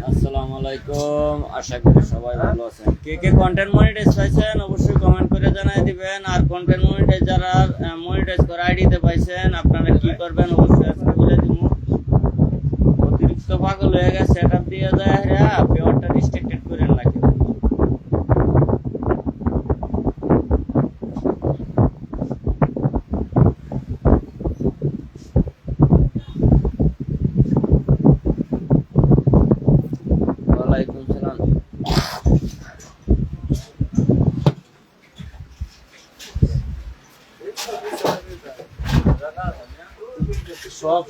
আসসালামু আলাইকুম, আশা করি সবাই ভালো আছেন। কে কে কন্টেন্ট মনিটাইজ পাইছেন অবশ্যই কমেন্ট করে জানাই দিবেন। আর কন্টেন্ট মনিটাইজ যারা মনিটাইজ করে আইডিতে পাইছেন আপনারা কি করবেন অবশ্যই আজকে বলে দিব। অতিরিক্ত পাগল হয়ে গেছে, সেটআপ দিয়ে যায় হ্যাঁ, পেয়ারটা রিস্ট্রিক্টেড করেন না কিন্তু। ওয়ালাইকুম সালাম।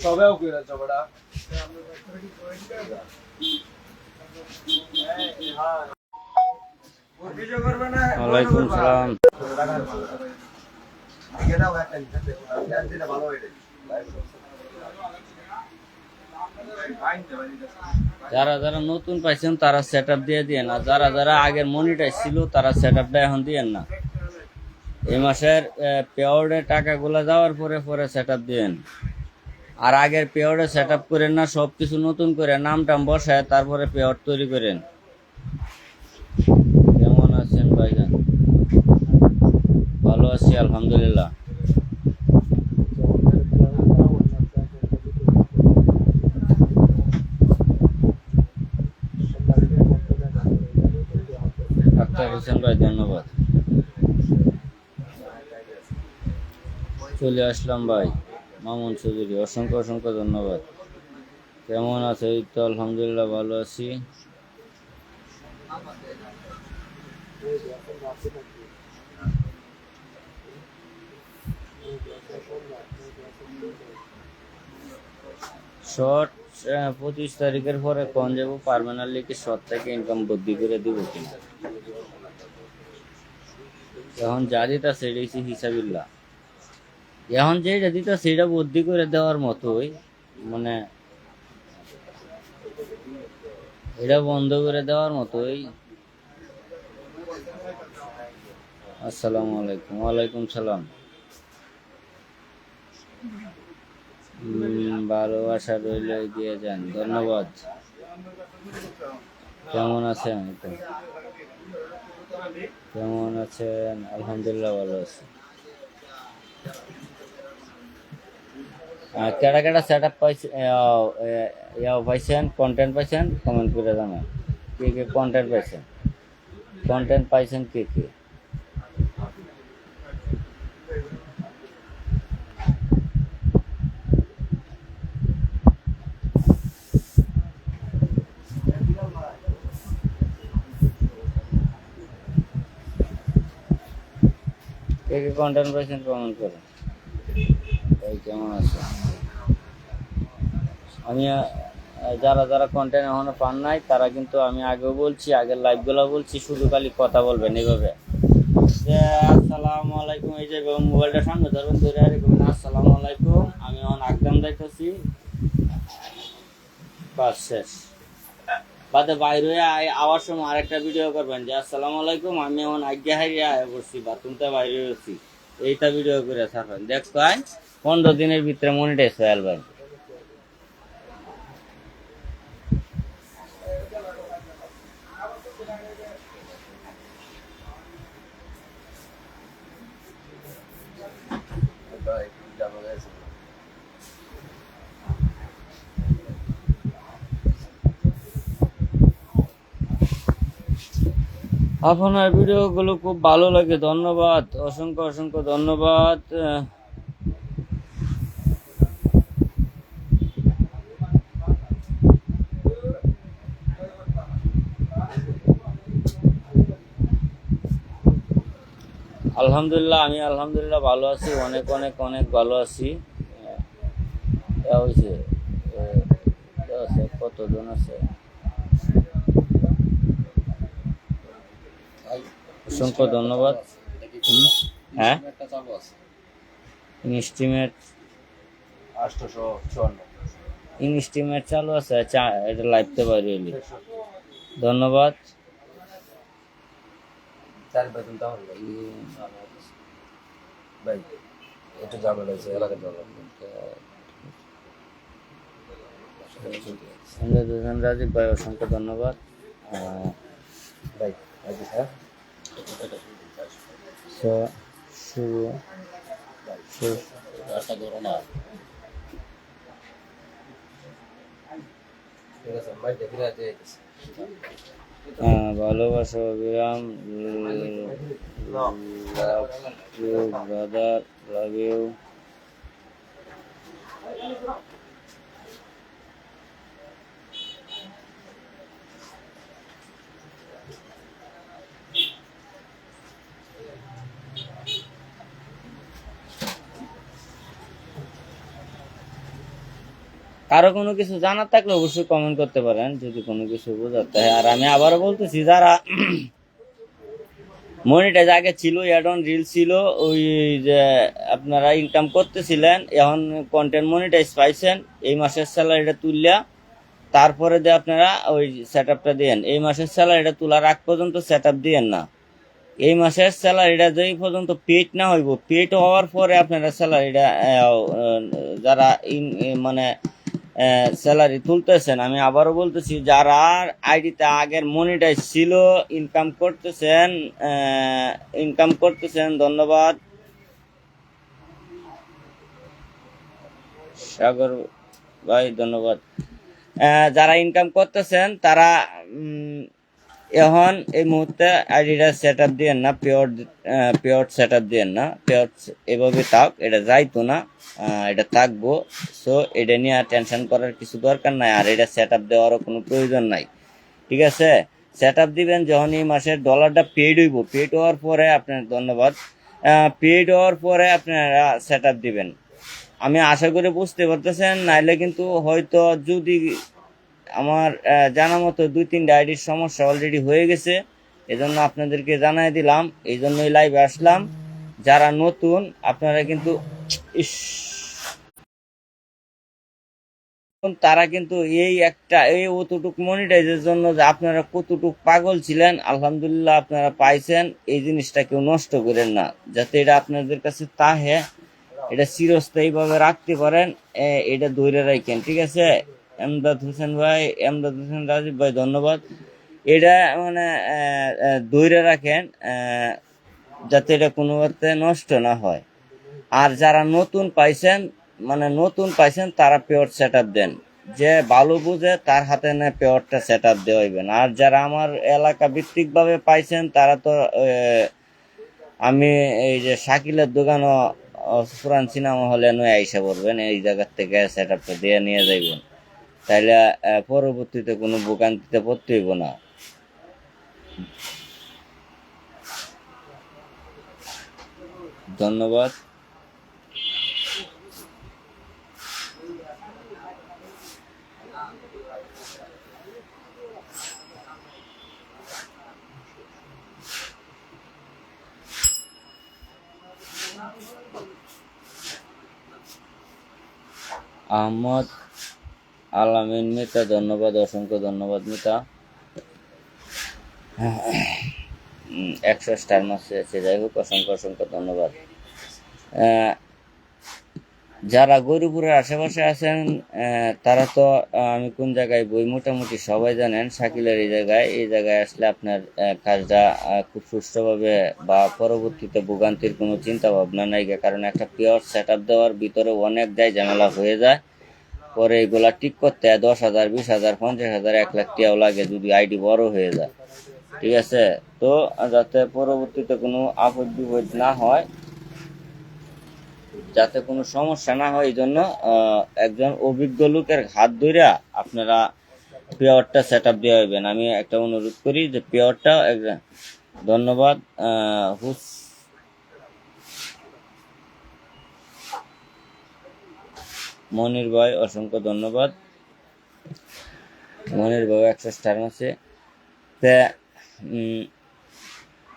সবেও কইরা বড়া ওয়ালাইকুম সালাম। যারা যারা নতুন পাইছেন তারা সেটআপ দিয়ে দিয়েন, আর যারা যারা আগের মনিটাইজ ছিল তারা সেটআপটা এখন দিয়েন না। এই মাসের পেওয়ার্ডে টাকাগুলো যাওয়ার পরে পরে সেটআপ দিয়েন। আর আগের পেওয়ার্ডে সেটআপ করেন না, সব কিছু নতুন করে নাম টাম বসায় তারপরে পেওয়ার্ড তৈরি করেন। কেমন আছেন ভাইজান? ভালো আছি আলহামদুলিল্লাহ। আক্তার হোসেন ভাই ধন্যবাদ। চলে আসলাম ভাই। মামুন চৌধুরী অসংখ্য অসংখ্য ধন্যবাদ। কেমন আছে? এই তো আলহামদুলিল্লাহ ভালো আছি। শর্ট 25 তারিখের পরে কোন যাবো পার্মানেন্টলি কি শর্ট থেকে ইনকাম বৃদ্ধি করে দিব কিনা। এখন যা দিতা সেটাই হিসাবিল্লাহ। এখন যেটা দিতা সেটা বৃদ্ধি করে দেওয়ার মতোই, মানে এটা বন্ধ করে দেওয়ার মতোই। আসসালামু আলাইকুম। ওয়ালাইকুম সালাম। ভালোবাসা রইল, এগিয়ে যান। ধন্যবাদ। কেমন আছেন? কেমন আছেন? আলহামদুলিল্লাহ ভালো আছি। কেডা কেডা সেট আপ পাইছেন, কন্টেন্ট পাইছেন কমেন্ট করে জানান। কে কে কন্টেন্ট পাইছেন? কন্টেন্ট পাইছেন কে কে? কে কে কন্টেন্ট পাইছেন কমেন্ট করেন। এই কেমন আছে? আমি যারা যারা কন্টেন্ট এখনো পান নাই তারা কিন্তু, আমি আগেও বলছি, আগের লাইভগুলো বলছি, শুধু খালি কথা বলবেন এইভাবে যে আসসালামু আলাইকুম। এই যে মোবাইলটা সামনে ধরবেন, ধরে এরকম আসসালামু আলাইকুম, আমি এখন একদম দেখতেছি, বাস শেষ। বাদে বাইরে আওয়ার সময় আরেকটা ভিডিও করবেন যে আসসালামু আলাইকুম, আমি এখন আজ্ঞা হারিয়ে বসছি বাথরুমটা বাইরে হচ্ছি, এইটা ভিডিও করে থাকবেন। দেখো 15 দিনের ভিতরে মনিটাইজ হয়ে আসবেন। আপনার ভিডিওগুলো খুব ভালো লাগে, ধন্যবাদ, অসংখ্য অসংখ্য ধন্যবাদ। আলহামদুলিল্লাহ, আমি আলহামদুলিল্লাহ ভালো আছি, অনেক অনেক অনেক ভালো আছি। হয়েছে কতজন আছে? অসংখ্য ধন্যবাদ। হ্যাঁ, ইনস্টিমেট 854 ইনস্টিমেট চালু আছে, এটা লাইভতে পারি। ধন্যবাদ। চার বেতন দাও ভাই, একটু ঝামেলা আছে এলাকার জন্য। আমজাদ হোসেন রাজীব ভাই, অসংখ্য ধন্যবাদ। ভাই আগে স্যার শুভ শুভ ঠিক আছে ভাই দেখি না যে ভালোবাসা অবিরাম, love you brother, love you. কারো কোনো কিছু জানার থাকলে অবশ্যই কমেন্ট করতে পারেন যদি কোনো কিছু বোঝাতে হয়। আর আমি আবারও বলতেছি, যারা মনিটাইজ আগে ছিল, অ্যাড অন রিল ছিল, ওই যে আপনারা ইনকাম করতেছিলেন, এখন কন্টেন্ট মনিটাইজ পাইছেন, এই মাসের স্যালারিটা তুললা তারপরে দিয়ে আপনারা ওই সেট আপটা দিয়েন। এই মাসের স্যালারিটা তোলার আগ পর্যন্ত সেট আপ দিয়েন না। এই মাসের স্যালারিটা যেই পর্যন্ত পেড না হইব, পেড হওয়ার পরে আপনারা স্যালারিটা যারা মানে স্যালারি তুলতেছেন, আমি আবারও বলতেছি, যারা আইডিতে আগের মনিটাইজ ছিল, ইনকাম করতেছেন, ধন্যবাদ সাগর ভাই, ধন্যবাদ। যারা ইনকাম করতেছেন তারা এখন এই মুহূর্তে আইডিটা সেট আপ দিয়েন না, পিওর সেট আপ দিয়েন না, পিওর এভাবে থাক, এটা যাইতো না, এটা থাকবো। সো এটা নিয়ে টেনশন করার কিছু দরকার নাই, আর এটা সেট আপ দেওয়ারও কোনো প্রয়োজন নাই। ঠিক আছে, সেট আপ দিবেন যখন এই মাসের ডলারটা পেড হইব, পেড হওয়ার পরে আপনার, ধন্যবাদ, পেড হওয়ার পরে আপনারা সেট আপ দিবেন। আমি আশা করি বুঝতে পারতেছেন, নাইলে কিন্তু হয়তো যদি আমার জানা মতো 2-3টা আইডির সমস্যা অলরেডি হয়ে গেছে, এজন্য আপনাদেরকে জানাই দিলাম, এই জন্যই লাইভে আসলাম। যারা নতুন আপনারা কিন্তু তারা কিন্তু এই অতটুক মনিটাইজের জন্য যে আপনারা কতটুক পাগল ছিলেন, আলহামদুলিল্লাহ আপনারা পাইছেন। এই জিনিসটা কেউ নষ্ট করেন না, যাতে এটা আপনাদের কাছে তাহে এটা চিরস্থায়ী ভাবে রাখতে পারেন, এটা ধরে রাখেন। ঠিক আছে, এমদাদ হোসেন ভাই, এমদাদ হোসেন রাজীব ভাই, ধন্যবাদ। এটা মানে ধরে রাখেন, যাতে এটা কোনো মতে নষ্ট না হয়। আর যারা নতুন পাইছেন তারা পিওর সেট আপ দেন, যে ভালো বুঝে তার হাতে না পিওরটা সেট আপ দেওয়া হইবেন। আর যারা আমার এলাকা ভিত্তিক ভাবে পাইছেন তারা তো আমি এই যে শাকিলের দোকানও পুরান সিনেমা হলে নয় আইসা পড়বেন, এই জায়গার থেকে সেট আপটা দিয়ে নিয়ে যাইবেন, তাইলে পরবর্তীতে কোনো ভোগান্তিতে পড়তে হইব না। ধন্যবাদ। আহমদ আলামিন মিতা, ধন্যবাদ, অসংখ্য ধন্যবাদ মিতা। 100 স্টার মাস আছে, যাই হোক, অসংখ্য ধন্যবাদ। যারা গরুপুরের আশেপাশে আছেন তারা তো আমি কোন জায়গায় বই মোটামুটি সবাই জানেন। শাকিলের এই জায়গায় আসলে আপনার কাজটা খুব সুষ্ঠুভাবে বা পরবর্তীতে ভোগান্তির কোনো চিন্তা ভাবনা নাই, কারণ একটা পিওর সেট আপ দেওয়ার ভিতরে অনেক দায় ঝামেলা হয়ে যায়। পরে এগুলা ঠিক করতে 10,000, 20,000, 50,000, 1 লাখ টাকাও লাগে যদি আইডি বড় হয়ে যায়। ঠিক আছে, তো যাতে পরবর্তীতে কোনো আপদ বিপদ না হয়, যাতে কোনো সমস্যা না হয়, এই জন্য একজন অভিজ্ঞ লোকের হাত ধইরা আপনারা পিওরটা সেট আপ দিয়ে হইবেন। আমি একটা অনুরোধ করি যে পিওরটা, ধন্যবাদ মনির ভাই, অসংখ্য ধন্যবাদ মনির ভাই, 100 স্টার আছে।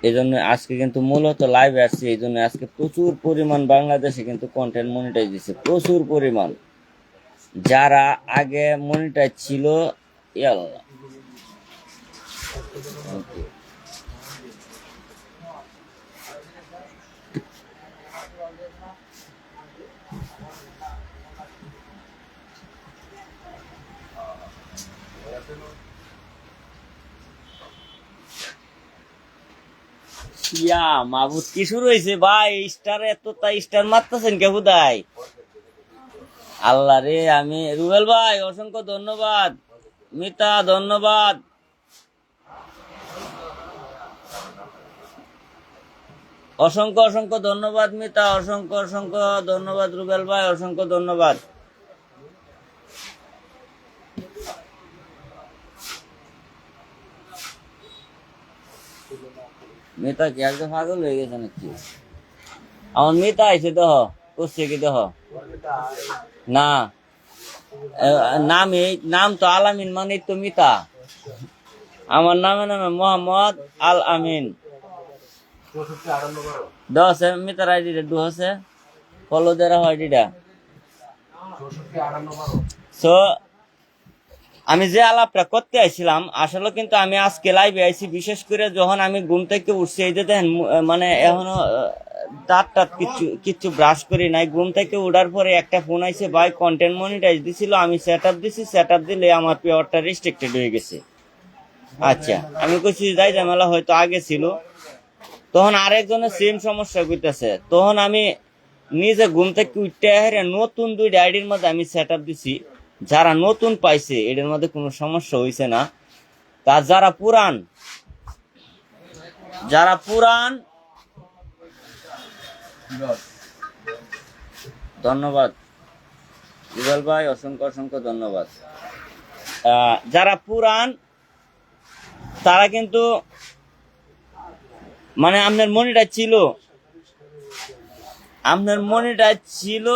এই জন্য আজকে কিন্তু মূলত লাইভে আসছি, এই জন্য আজকে প্রচুর পরিমাণ বাংলাদেশে কিন্তু কন্টেন্ট মনিটাইজ দিচ্ছে, প্রচুর পরিমাণ। যারা আগে মনিটাইজ ছিল, ইয়াল্লাহ, ইয়া মাহবুব কি শুরু হয়েছে ভাই? স্টার এত তা স্টার মারতেছেন কে হুদাই? আল্লাহ রে, আমি রুবেল ভাই অসংখ্য ধন্যবাদ, মিতা ধন্যবাদ, অসংখ্য অসংখ্য ধন্যবাদ মিতা, অসংখ্য অসংখ্য ধন্যবাদ রুবেল ভাই, অসংখ্য ধন্যবাদ। মিতা কি একদম পাগল হয়ে গেছে নাকি? আমার মিতা আইছে দেহ, করছে কি দেহ? না, নাম এই নাম তো আলামিন মানে তো মিতা। আমার নামে নামে মোহাম্মদ আল আমিন। 10 মিতার আইডিটা 2 আছে, ফলো দেরা হয় আইডিটা। সো আমি যে আলাপটা করতে আইছিলাম আসলে কিন্তু আমি আজকে লাইভে আইছি বিশেষ করে যখন আমি ঘুম থেকে উঠছি, এই যে দেখেন মানে এখনো দাঁত টাত কিচ্ছু ব্রাশ করি নাই। ঘুম থেকে উঠার পরে একটা ফোন আইছে, ভাই কন্টেন্ট মনিটাইজ দিছিল, আমি সেট আপ দিছি, সেট আপ দিলে আমার পেয়ারটা রেস্ট্রিক্টেড হয়ে গেছে। আচ্ছা, আমি কইছি যাই ঝামেলা হয়তো আগে ছিল। তখন আরেকজনের সেম সমস্যা করতেছে, তখন আমি নিজে ঘুম থেকে উঠতে হেরে নতুন 2টা আইডির মধ্যে আমি সেট আপ দিছি। যারা নতুন পাইছে এটার মধ্যে কোনো সমস্যা হয়েছে না। তার যারা পুরান ধন্যবাদ ইকবাল ভাই, অসংখ্য অসংখ্য ধন্যবাদ। যারা পুরান তারা কিন্তু মানে আপনার মনিটা ছিল, আপনার মনিটা ছিল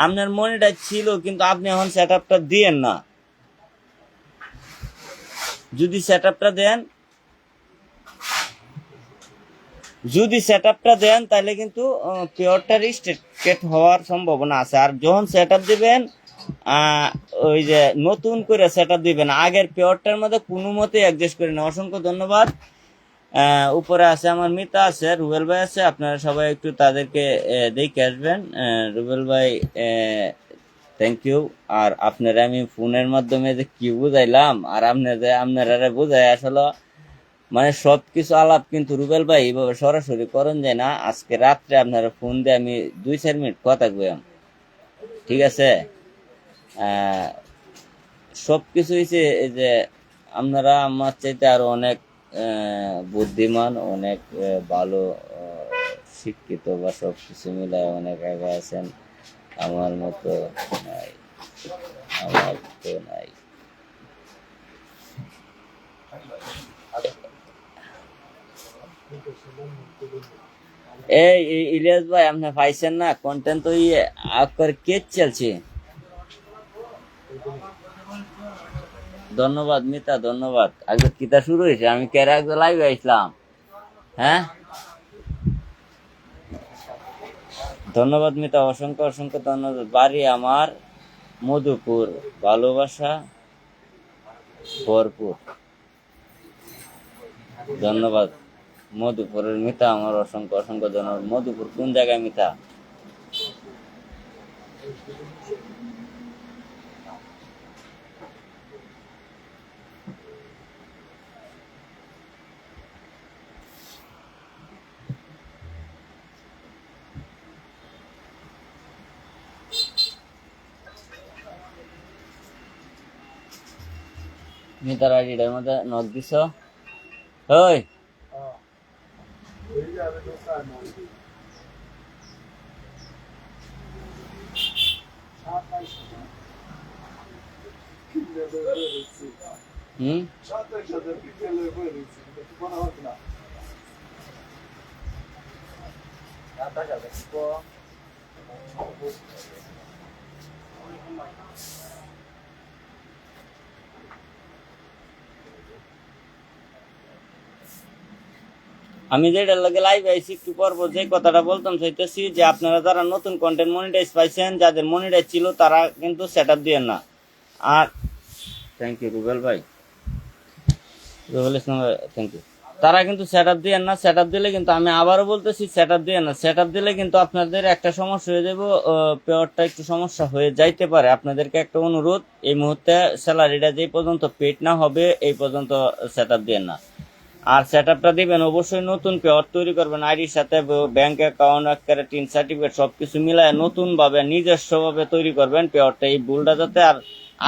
আপনার মনিটা ছিল কিন্তু আপনি এখন সেট আপটা দিয়েন না। যদি সেট আপটা দেন তাহলে কিন্তু পেয়ারটা রিস্ট্রিক্টেড হওয়ার সম্ভাবনা আছে। আর যখন সেট আপ দিবেন ওই যে নতুন করে সেট আপ দিবেন, আগের পেয়ারটার মধ্যে কোনো মতে অ্যাডজাস্ট করে না। অসংখ্য ধন্যবাদ। উপরে আছে আমার মিতা আছে, রুবেল ভাই আছে, আপনারা সবাই একটু তাদেরকে দেখে আসবেন। রুবেল ভাই থ্যাংক ইউ। আর আপনারা আমি ফোনের মাধ্যমে যে কি বুঝাইলাম আর আপনারা বুঝাই আসলে মানে সবকিছু আলাপ কিন্তু রুবেল ভাই এইভাবে সরাসরি করেন যায় না। আজকে রাত্রে আপনারা ফোন দিয়ে আমি 2-4 মিনিট কথা কইলাম, ঠিক আছে? সবকিছু হয়েছে যে আপনারা আমার চাইতে আরো অনেক বুদ্ধিমান, অনেক ভালো শিক্ষিত বা সবকিছু মিলায় অনেক আগে আছেন। আমার মতো নাই, আমার তো নাই। এই ইলিয়াস ভাই আপনি পাইছেন না কন্টেন্ট তো আপনার কে চলছে। ধন্যবাদ মিতা, ধন্যবাদ। আগে কিতা শুরু হয়েছে, আমি কেরা একজন লাইভে আসলাম। হ্যাঁ, ধন্যবাদ মিতা, অসংখ্য অসংখ্য ধন্যবাদ। বাড়ি আমার মধুপুর, ভালোবাসা ভরপুর। ধন্যবাদ মধুপুরের মিতা, আমার অসংখ্য অসংখ্য ধন্যবাদ। মধুপুর কোন জায়গায় মিতা? মিতার আইডিটার মধ্যে নক দিছ? ওই হুম, আমি যেটার লাগে লাইভ আইছি একটু পর্ব যে কথাটা বলতাম চাইতেছি যে আপনারা যারা নতুন কন্টেন্ট মনিটাইজ পাইছেন, যাদের মনিটাইজ ছিল তারা কিন্তু সেট আপ দিয়েন না। আর থ্যাংক ইউ রুবেল ভাই, রুবেল ইসলাম থ্যাংক ইউ। তারা কিন্তু সেট আপ দিয়ে না। সেট আপ দিলে কিন্তু আমি আবারও বলতেছি, সেট আপ দিয়ে না। সেট আপ দিলে কিন্তু আপনাদের একটা সমস্যা হয়ে যাবে, পেয়ারটা একটু সমস্যা হয়ে যাইতে পারে। আপনাদেরকে একটা অনুরোধ, এই মুহূর্তে স্যালারিটা যেই পর্যন্ত পেড না হবে এই পর্যন্ত সেট আপ দিয়ে না। আর সেট আপটা দিবেন অবশ্যই নতুন পেয়ার তৈরি করবেন, আইডির সাথে ব্যাংক অ্যাকাউন্ট, একটা টিন সার্টিফিকেট সবকিছু মিলায় নতুনভাবে নিজস্বভাবে তৈরি করবেন পেয়ারটা। এই ভুলটা যাতে আর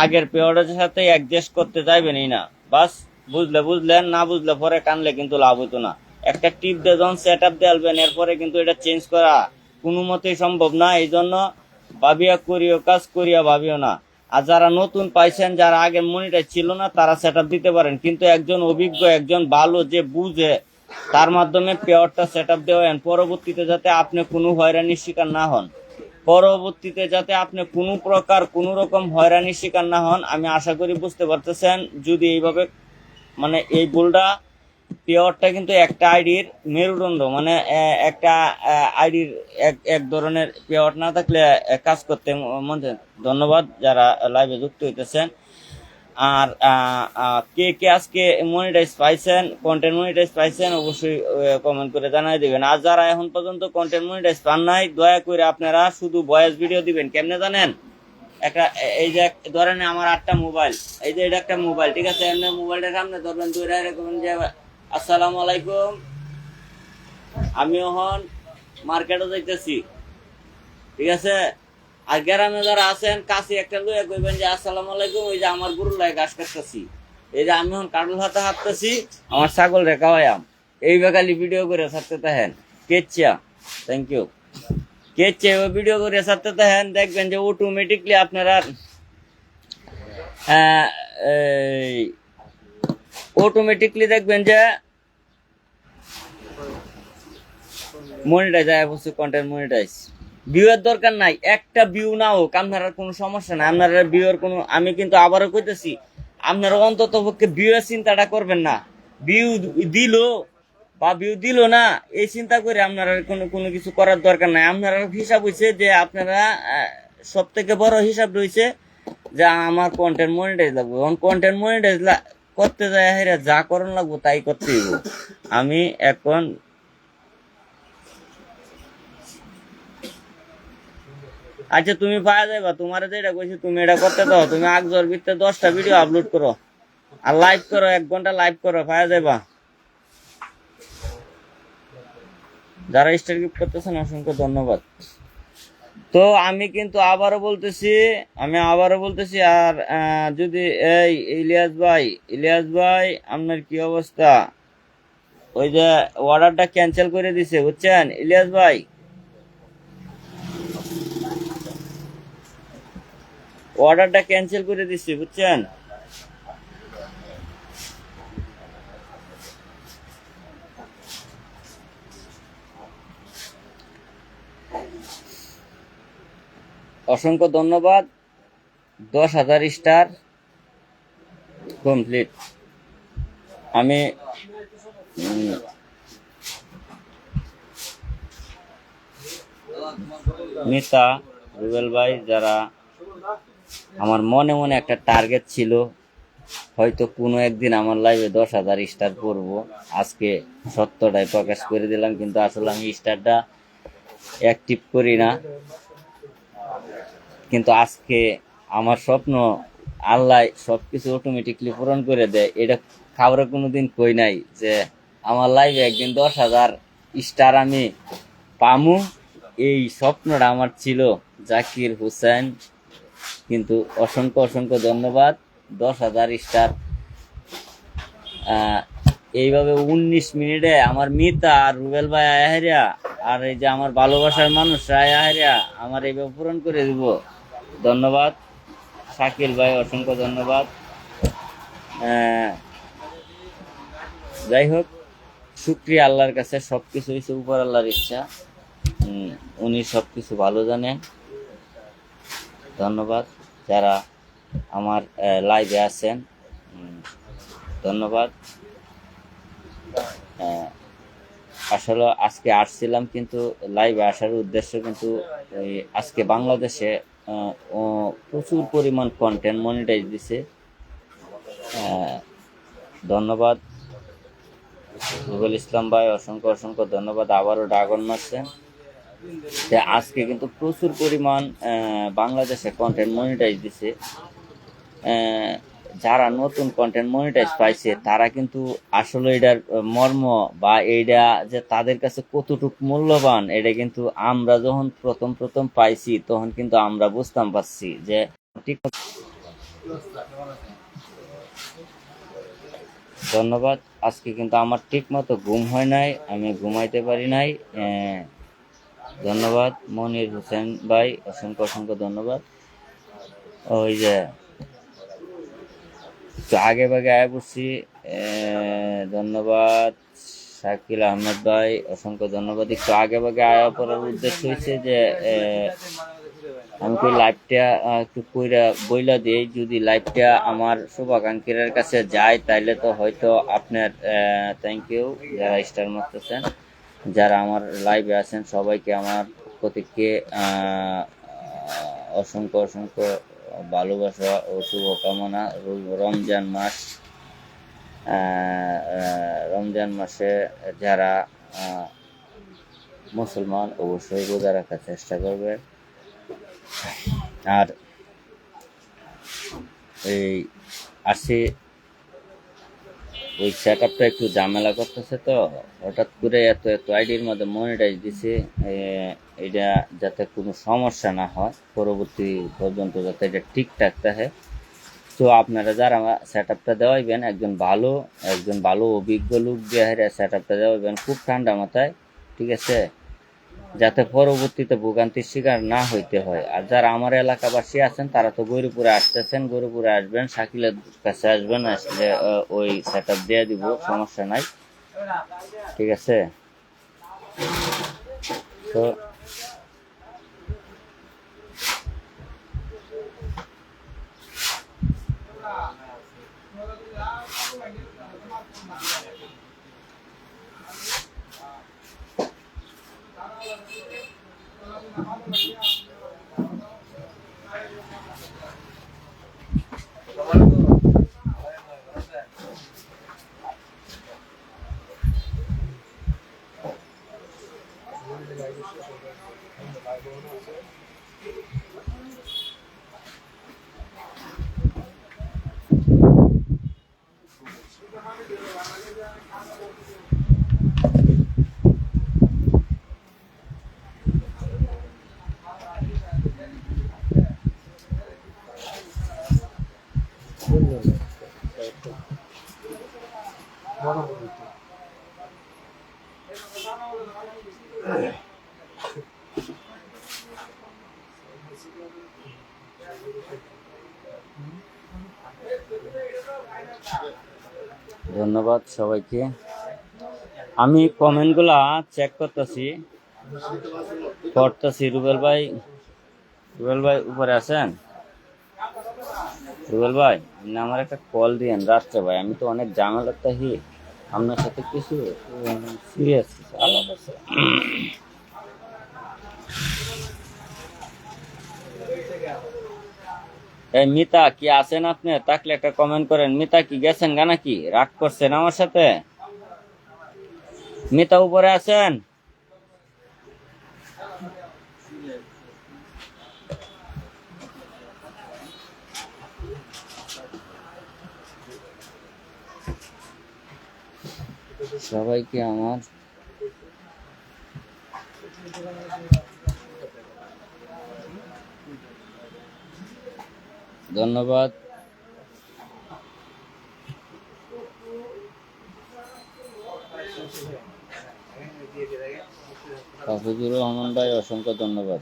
আগের পেয়ারের সাথে অ্যাডজাস্ট করতে যাইবেনই না। বাস বুঝলে বুঝলেন, না বুঝলে পরে কানলে কিন্তু লাভ হতো না। একটা টিপ দিয়ে যখন সেট আপ দেবেন এরপরে কিন্তু এটা চেঞ্জ করা কোনো মতেই সম্ভব না। এই জন্য ভাবিয়া করিও কাজ, করিয়া ভাবিও না। আর যারা নতুন পাইছেন, যারা আগে মনিটাইজ ছিল না, তারা সেট আপ দিতে পারেন, কিন্তু একজন অভিজ্ঞ, একজন ভালো যে বুঝে তার মাধ্যমে পেয়ারটা সেট আপ দেওয়ান। পরবর্তীতে যাতে আপনি কোনো হয়রানির শিকার না হন, পরবর্তীতে যাতে আপনি কোনো প্রকার কোনো রকম হয়রানির শিকার না হন, আমি আশা করি বুঝতে পারতেছেন। যদি এইভাবে মানে এই ভুলটা, পেয়ারটা কিন্তু একটা আইডির মেরুদণ্ড, মানে একটা আইডির এক ধরনের পেয়ার না থাকলে কাজ করতে মন চায়। ধন্যবাদ যারা লাইভে যুক্ত হইতেছেন। আর কে কে আজকে মনিটাইজ পাইছেন, কন্টেন্ট মনিটাইজ পাইছেন, অবশ্যই কমেন্ট করে জানাই দিবেন। আর যারা এখন পর্যন্ত কন্টেন্ট মনিটাইজ পান নাই, দয়া করে আপনারা শুধু ভয়েস ভিডিও দিবেন। কেমনে জানেন? একটা এই যে ধরেন আমার 8টা মোবাইল, এই যে এটা একটা মোবাইল, ঠিক আছে? এমনি মোবাইলটা সামনে ধরবেন, দুইটা এরকম যে আসসালামু আলাইকুম, আমি এখন মার্কেটে যাইতেছি, ঠিক আছে? আর গ্রামে যারা আছেন কাছে একটা লইয়া কইবেন যে আসসালামু আলাইকুম, ওই যে আমার গরুর লাই ঘাস কাটতেছি, এই যে আমি এখন কাটল হাতে হাঁটতেছি, আমার ছাগল রেখা হইয়াম, এই বেকালি ভিডিও করে ছাড়তে থাকেন। কেচ্ছা, থ্যাংক ইউ। কেচ্ছা ওই ভিডিও করে ছাড়তে থাকেন, দেখবেন যে অটোমেটিকলি আপনারা অটোমেটিকলি দেখবেন যে মনিটাইজ আয় বসে, কন্টেন্ট মনিটাইজ। ভিউয়ের দরকার নাই, একটা ভিউ না হোক আপনার কোনো সমস্যা নাই। আপনারা ভিউয়ের কোনো, আমি কিন্তু আবারও কইতেছি, আপনারা অন্তত পক্ষে ভিউয়ের চিন্তাটা করবেন না। ভিউ দিল বা ভিউ দিল না এই চিন্তা করে আপনারা কোনো কিছু করার দরকার নাই। আপনারা হিসাব হইছে যে আপনারা সব থেকে বড় হিসাব রয়েছে যে আমার কন্টেন্ট মনিটাইজ লাগবে। এখন কন্টেন্ট মনিটাইজ করতে যায় হেরা যা করণ লাগবো তাই করতে হইব। আমি এখন আচ্ছা তুমি পাওয়া যাইবা, তোমার যেটা কইছি তুমি এটা করতে দাও। তুমি আগজোর ভিতরে 10টা ভিডিও আপলোড করো আর লাইভ করো, 1 ঘন্টা লাইভ করো, পাওয়া যাইবা। যারা স্টার গিফট করতেছেন অসংখ্য ধন্যবাদ। তো আমি কিন্তু আবারও বলতেছি, আর যদি এই ইলিয়াস ভাই আপনার কি অবস্থা? ওই যে অর্ডারটা ক্যান্সেল করে দিছে বুঝছেন ইলিয়াস ভাই, অর্ডারটা ক্যান্সেল করে দিচ্ছি বুঝছেন। অসংখ্য ধন্যবাদ। 10,000 স্টার কমপ্লিট। আমি মিতা, রুবেল ভাই, যারা আমার মনে মনে একটা টার্গেট ছিল, হয়তো কোনো একদিন আমার লাইভে 10,000 স্টার করব, আজকে সত্যটাই প্রকাশ করে দিলাম। কিন্তু আসলে আমি স্টারটা অ্যাক্টিভ করি না, কিন্তু আজকে আমার স্বপ্ন আল্লাহ সবকিছু অটোমেটিকলি পূরণ করে দেয়। এটা খাবারে কোনোদিন কই নাই যে আমার লাইভে একদিন 10,000 স্টার আমি পামু, এই স্বপ্নটা আমার ছিল। জাকির হোসেন, কিন্তু অসংখ্য ধন্যবাদ। 10,000 স্টার এইভাবে 19 মিনিটে আমার মিতা আর রুবেল ভাই আহারিয়া আর এই যে আমার ভালোবাসার মানুষরা আহারিয়া আমার এইভাবে পূরণ করে দিব। ধন্যবাদ শাকিল ভাই, অসংখ্য ধন্যবাদ। যাই হোক, শুকরিয়া আল্লাহর কাছে, সবকিছু হচ্ছে উপর আল্লাহর ইচ্ছা, উনি সবকিছু ভালো জানেন। ধন্যবাদ যারা আমার লাইভে আছেন, ধন্যবাদ। আসলে আজকে আসছিলাম, কিন্তু লাইভে আসার উদ্দেশ্য কিন্তু আজকে বাংলাদেশে প্রচুর পরিমাণ কন্টেন্ট মনিটাইজ দিছে। ধন্যবাদ রুবেল ইসলাম ভাই অসংখ্য অসংখ্য ধন্যবাদ, আবারও ড্রাগন মারছেন। আজকে কিন্তু প্রচুর পরিমাণ বাংলাদেশে কন্টেন্ট মনিটাইজ দিছে। যারা নতুন কন্টেন্ট মনিটাইজ পাইছে তারা কিন্তু আসলে এটার মর্ম বা এইটা যে তাদের কাছে কতটুকু মূল্যবান, এটা কিন্তু আমরা যখন প্রথম প্রথম পাইছি তখন কিন্তু আমরা বুঝতাম পারছি যে ঠিক। ধন্যবাদ। আজকে কিন্তু আমার ঠিক মতো ঘুম হয় নাই, আমি ঘুমাইতে পারি নাই। ধন্যবাদ মনির হোসেন ভাই, অসংখ্য অসংখ্য ধন্যবাদ। ওই যে তো আগে ভাগে আয় পড়ছি। ধন্যবাদ শাকিল আহমেদ ভাই, অসংখ্য ধন্যবাদ। একটু আগে ভাগে আয়া পড়ার উদ্দেশ্য হয়েছে যে আমি কই লাইভটা একটু কইরা বইলা দিই, যদি লাইভটা আমার শুভাকাঙ্ক্ষীর কাছে যায় তাইলে তো হয়তো আপনার থ্যাংক ইউ যারা স্টার মারতেছেন, যারা আমার লাইভে আছেন সবাইকে আমার পক্ষ থেকে অসংখ্য অসংখ্য ভালোবাসা ও শুভকামনা। রমজান মাসে যারা মুসলমান অবশ্যই রোজা রাখার চেষ্টা করবে। আর এই আসি ওই সেট আপটা একটু ঝামেলা করতেছে, তো হঠাৎ করে এত এত আইডির মধ্যে মনিটাইজ দিছে, এটা যাতে কোনো সমস্যা না হয় পরবর্তী পর্যন্ত, যাতে এটা ঠিকঠাক থাকে। তো আপনারা যারা সেট আপটা দেওয়াইবেন একজন ভালো অভিজ্ঞ লোক দিয়ে সেট আপটা দেওয়াইবেন খুব ঠান্ডা মাথায়, ঠিক আছে, যাতে পরবর্তীতে ভোগান্তির শিকার না হইতে হয়। আর যারা আমার এলাকাবাসী আছেন তারা তো গরুপুরে আসতেছেন, গরুপুরে আসবেন, শাকিলের কাছে আসবেন, আসলে ওই সেট আপ দিয়ে দিব, সমস্যা নাই, ঠিক আছে। তো ধন্যবাদ সবাইকে। আমি কমেন্টগুলা চেক করতেছি, পড়তেছি। রুবেল ভাই উপরে আছেন? রুবেল ভাই আপনি আমার একটা কল দিয়েন রাত্রে ভাই, আমি তো অনেক ঝামেলার থাকি, আপনার সাথে কিছু সিরিয়াস আলাপ আছে। এই মিতা কি আছেন আপনি? থাকলে একটা কমেন্ট করেন। মিতা কি গেছেন গা নাকি? রাগ করছেন আমার সাথে? মিতা উপরে আছেন? সবাইকে আমার ধন্যবাদ। হাফিজুর রহমান ভাই অসংখ্য ধন্যবাদ।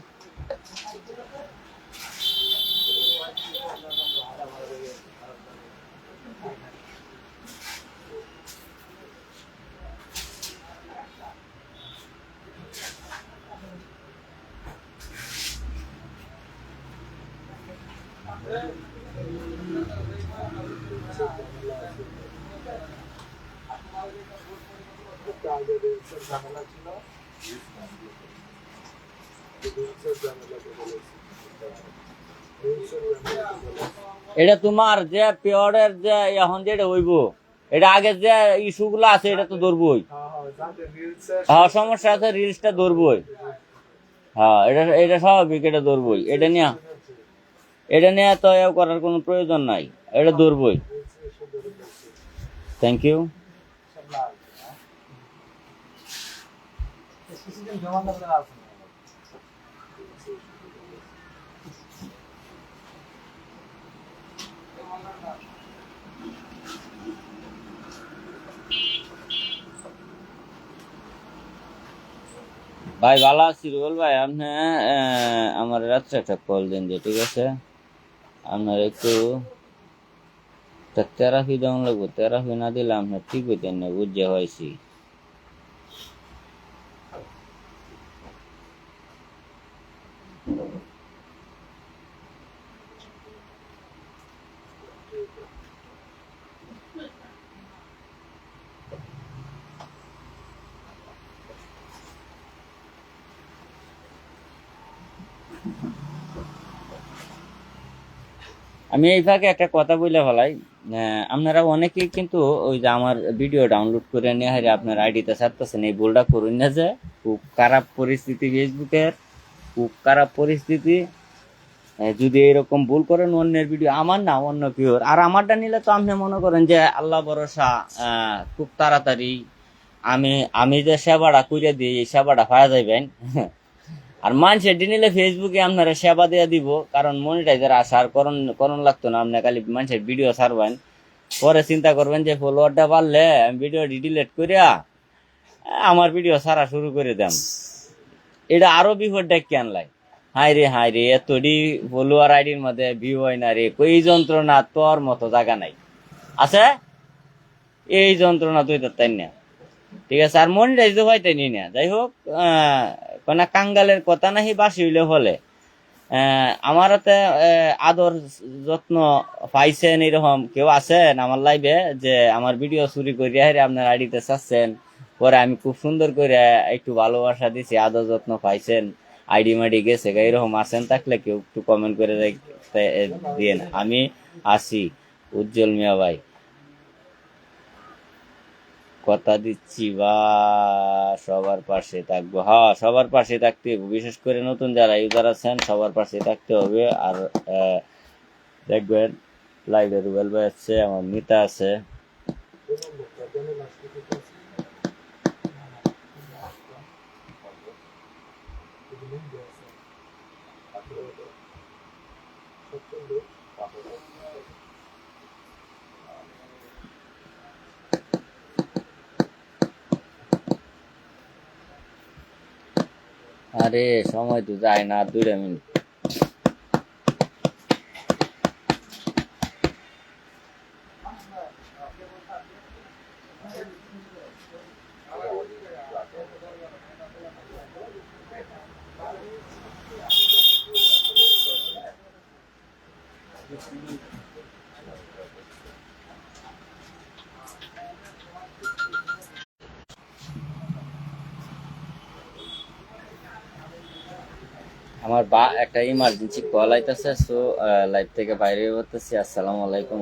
এটা তোমার যে পিওরের যে এখন যেটা হইব এটা আগে যে ইস্যুগুলো আছে এটা তো ধরবই। হ্যাঁ সমস্যা আছে, রিলসটা ধরবই। হ্যাঁ এটা এটা স্বাভাবিক, এটা ধরবই। এটা নিয়ে তো এও করার কোনো প্রয়োজন নাই, এটা ধরবই। Thank you. ভাই ভালো আছি রুবেল ভাই। আপনি আমার রাত্রে একটা কল দিন যে, ঠিক আছে? আপনার একটু থেরাপি দেওয়া লাগবো, থেরাপি না দিলে আপনার ঠিক হইতেন না, বুঝে হয়েছি। আমি এই ফাঁকে একটা কথা বলে ফেলাই। আপনারা অনেকেই কিন্তু ওই যে আমার ভিডিও ডাউনলোড করে নিয়ে হারে আপনার আইডিতে ছাড়তেছেন, এই ভুলটা করুন না। যে খুব খারাপ পরিস্থিতি ফেসবুকের, খুব খারাপ পরিস্থিতি। যদি এরকম ভুল করেন অন্যের ভিডিও, আমার না অন্য কেউর, আর আমারটা নিলে তো আপনি মনে করেন যে আল্লাহ ভরসা, খুব তাড়াতাড়ি আমি আমি যে সেবাটা করে দিই এই সেবাটা পাওয়া যাইবেন। আর মানুষের নিলে ফেসবুকে আপনারা সেবা দিয়ে দিব, কারণ মনিটাইজার আসার করণ করণ লাগতো না। আপনি খালি মানুষের ভিডিও ছাড়বেন, পরে চিন্তা করবেন যে ফলোয়ারটা বাড়লে আমি ভিডিও ডিলিট করিয়া আমার ভিডিও ছাড়া শুরু করে দেন। এটা আরো বিপদ ডেকে আনলাই। হাই রে এতটি ফলোয়ার আইডির মধ্যে ভিউ হয় না রে, এই যন্ত্রণা তোর মতো জায়গা নাই আছে, এই যন্ত্রণা তুই তো তাই না। ঠিক আছে, আর মনিটাইজ হইতেই নি না। যাই হোক, কোন কাঙ্গালের কথা নাহি বাসি হইলে হলে। আমার হাতে আদর যত্ন পাইছেন এরকম কেউ আছেন আমার লাইভে, যে আমার ভিডিও চুরি করিয়া হেরে আপনার আইডিতে চাচ্ছেন, পরে আমি খুব সুন্দর করে একটু ভালোবাসা দিছি, আদর যত্ন পাইছেন, আইডি মাইডি গেছে, এরকম আছেন থাকলে কেউ একটু কমেন্ট করে দিয়েন। আমি আছি উজ্জ্বল মিয়া ভাই, কথা দিচ্ছি বা সবার পাশে থাকবো। হ্যাঁ সবার পাশে থাকতে হবে, বিশেষ করে নতুন যারা ইউজার আছেন সবার পাশে থাকতে হবে। আর দেখবেন লাইভে রুবেল ভাই আছে, আমার মিতা আছে। আরে সময় তো যায় না, আর 2 মিনিট। আমার বা একটা ইমার্জেন্সি কল আইতাছে, সো লাইভ থেকে বাইরে হতেছি। আসসালামু আলাইকুম।